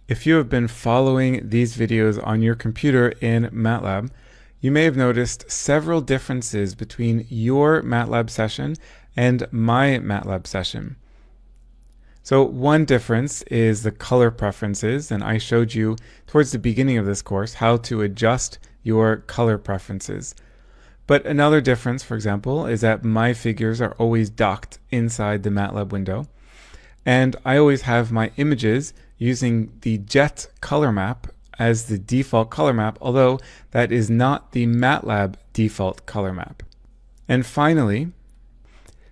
If you have been following these videos on your computer in Matlab, you may have noticed several differences between your Matlab session and my Matlab session. So one difference is the color preferences, and I showed you towards the beginning of this course how to adjust your color preferences. But another difference, for example, is that my figures are always docked inside the Matlab window, and I always have my images using the Jet color map as the default color map, although that is not the Matlab default color map. And finally,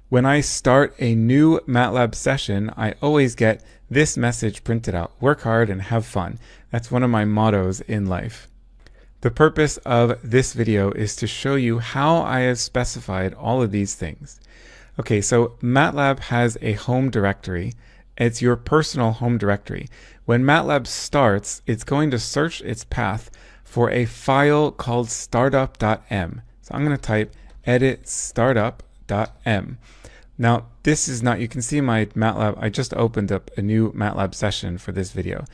when I start a new Matlab session, I always get this message printed out: work hard and have fun. That's one of my mottos in life. The purpose of this video is to show you how I have specified all of these things. Okay, so Matlab has a home directory. It's your personal home directory. When Matlab starts, it's going to search its path for a file called startup.m. So I'm going to type edit startup.m. Now, this is not, you can see my Matlab, I just opened up a new Matlab session for this video.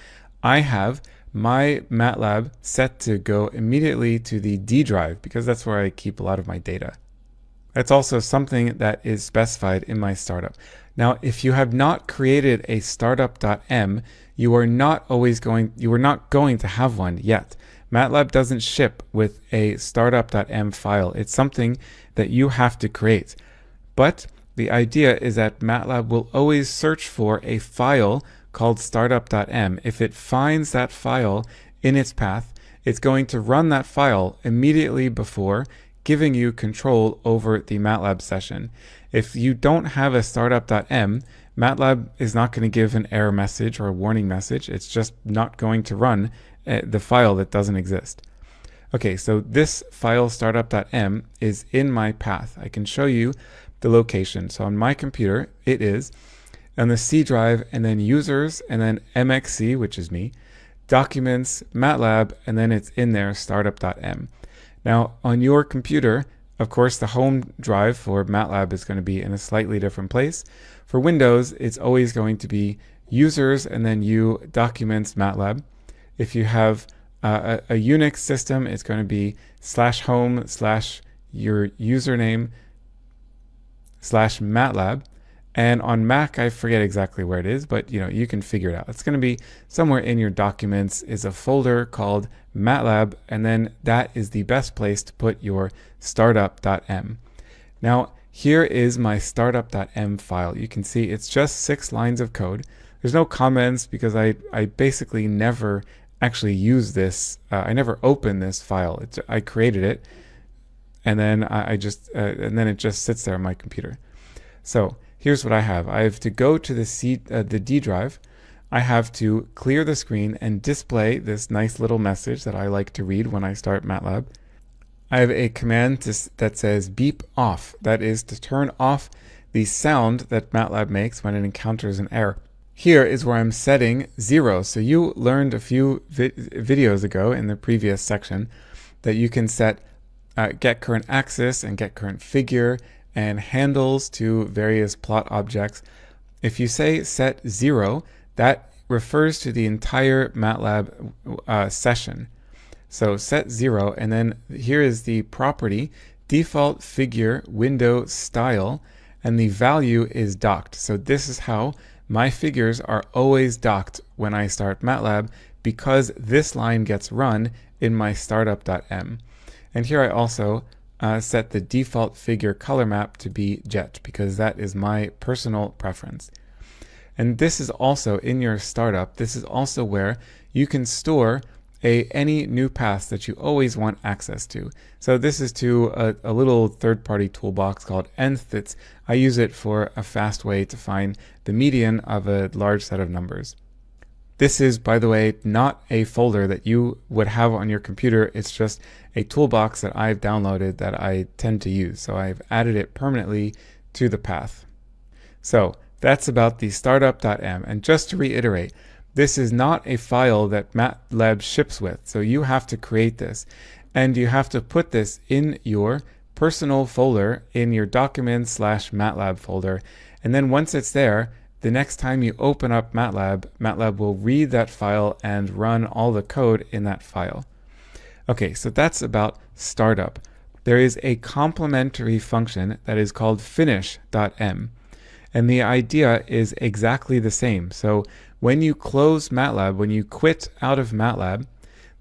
I have my Matlab set to go immediately to the D drive because that's where I keep a lot of my data. That's also something that is specified in my startup. Now, if you have not created a startup.m, you are not going to have one yet. Matlab doesn't ship with a startup.m file. It's something that you have to create. But the idea is that Matlab will always search for a file called startup.m. If it finds that file in its path, it's going to run that file immediately before giving you control over the Matlab session. If you don't have a startup.m, Matlab is not going to give an error message or a warning message. It's just not going to run the file that doesn't exist. Okay, so this file startup.m is in my path. I can show you the location. So on my computer, it is on the C drive, and then users, and then MXC, which is me, documents, Matlab, and then it's in there, startup.m. Now, on your computer, of course, the home drive for Matlab is going to be in a slightly different place. For Windows, it's always going to be users, and then you documents Matlab. If you have a Unix system, it's going to be /home/ your username /Matlab. And on Mac, I forget exactly where it is, but you can figure it out. It's going to be somewhere in your documents is a folder called Matlab, and then that is the best place to put your startup.m. Now, here is my startup.m file. You can see it's just 6 lines of code. There's no comments because I basically never actually use this. I never open this file. I created it, and then and then it just sits there on my computer. So here's what I have. I have to go to the D drive. I have to clear the screen and display this nice little message that I like to read when I start Matlab. I have a command that says beep off. That is to turn off the sound that Matlab makes when it encounters an error. Here is where I'm setting 0. So you learned a few videos ago in the previous section that you can set get current axis and get current figure and handles to various plot objects. If you say set 0, that refers to the entire Matlab session. So set 0, and then here is the property, default figure window style, and the value is docked. So this is how my figures are always docked when I start Matlab, because this line gets run in my startup.m. And here I also set the default figure color map to be Jet, because that is my personal preference. And this is also in your startup. This is also where you can store any new paths that you always want access to. So this is to a little third-party toolbox called nth. I use it for a fast way to find the median of a large set of numbers. This is, by the way, not a folder that you would have on your computer. It's just a toolbox that I've downloaded that I tend to use. So I've added it permanently to the path. So that's about the startup.m. And just to reiterate, this is not a file that Matlab ships with. So you have to create this. And you have to put this in your personal folder in your documents/Matlab folder. And then once it's there, the next time you open up MATLAB, MATLAB will read that file and run all the code in that file. Okay, so that's about startup. There is a complementary function that is called finish.m. And the idea is exactly the same. So when you close MATLAB, when you quit out of MATLAB,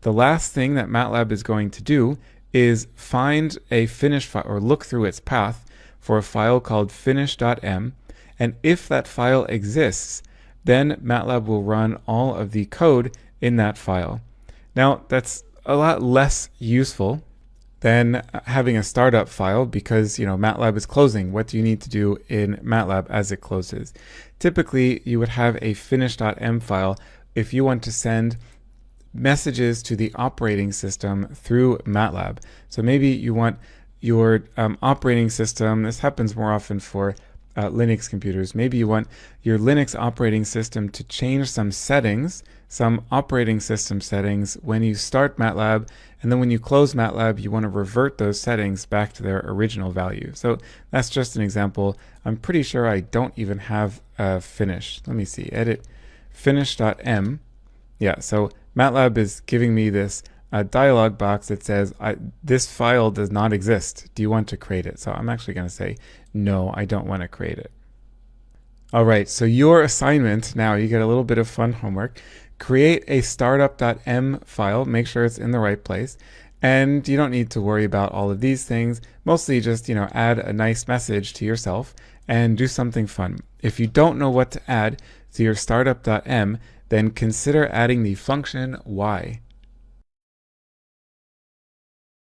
the last thing that MATLAB is going to do is find a finish file or look through its path for a file called finish.m. And if that file exists, then MATLAB will run all of the code in that file. Now, that's a lot less useful than having a startup file because, MATLAB is closing. What do you need to do in MATLAB as it closes? Typically, you would have a finish.m file if you want to send messages to the operating system through MATLAB. So maybe you want your operating system, this happens more often for Linux computers, maybe you want your Linux operating system to change some settings, some operating system settings when you start MATLAB, and then when you close MATLAB, you want to revert those settings back to their original value. So that's just an example. I'm pretty sure I don't even have finish. Let me see, edit finish.m. Yeah, so MATLAB is giving me this dialog box that says, this file does not exist. Do you want to create it? So I'm actually going to say, no, I don't want to create it. All right, so your assignment now, you get a little bit of fun homework. Create a startup.m file, make sure it's in the right place. And you don't need to worry about all of these things. Mostly just, add a nice message to yourself and do something fun. If you don't know what to add to your startup.m, then consider adding the function y.